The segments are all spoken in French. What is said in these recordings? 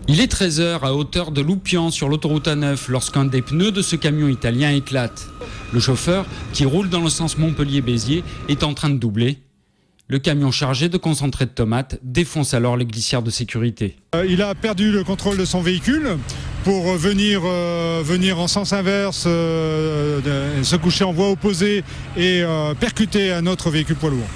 Il est 13 h à hauteur de Loupian sur l'autoroute A9 lorsqu'un des pneus de ce camion italien éclate. Le chauffeur, qui roule dans le sens Montpellier-Béziers, est en train de doubler. Le camion chargé de concentré de tomates défonce alors les glissières de sécurité. Il a perdu le contrôle de son véhicule pour venir en sens inverse, se coucher en voie opposée et percuter un autre véhicule poids lourd.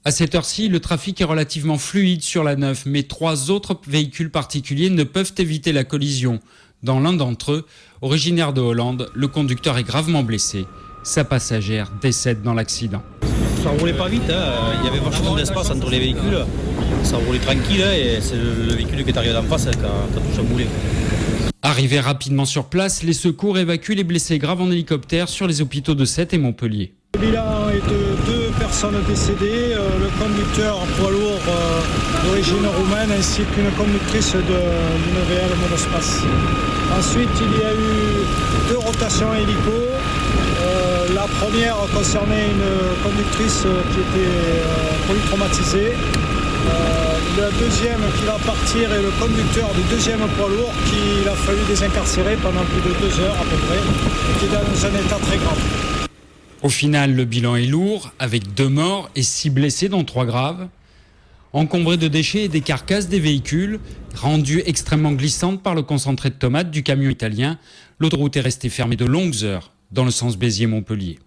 À cette heure-ci, le trafic est relativement fluide sur la 9, mais 3 autres véhicules particuliers ne peuvent éviter la collision. Dans l'un d'entre eux, originaire de Hollande, le conducteur est gravement blessé. Sa passagère décède dans l'accident. Ça roulait pas vite, hein. Il y avait vachement d'espace entre les véhicules. Ça roulait tranquille hein, et c'est le véhicule qui est arrivé d'en face qui a tout chamboulé. Arrivés rapidement sur place, les secours évacuent les blessés graves en hélicoptère sur les hôpitaux de Sète et Montpellier. Le bilan est de 2 personnes décédées, le conducteur poids lourd d'origine roumaine ainsi qu'une conductrice d'une VL monospace. Ensuite, il y a eu 2 rotations hélico. La première concernait une conductrice qui était polytraumatisée. La deuxième qui va partir est le conducteur du deuxième poids lourd qu'il a fallu désincarcérer pendant plus de 2 heures à peu près et qui est dans un état très grave. Au final, le bilan est lourd, avec 2 morts et 6 blessés, dont 3 graves. Encombrés de déchets et des carcasses des véhicules, rendue extrêmement glissante par le concentré de tomates du camion italien, l'autoroute est restée fermée de longues heures dans le sens Béziers-Montpellier.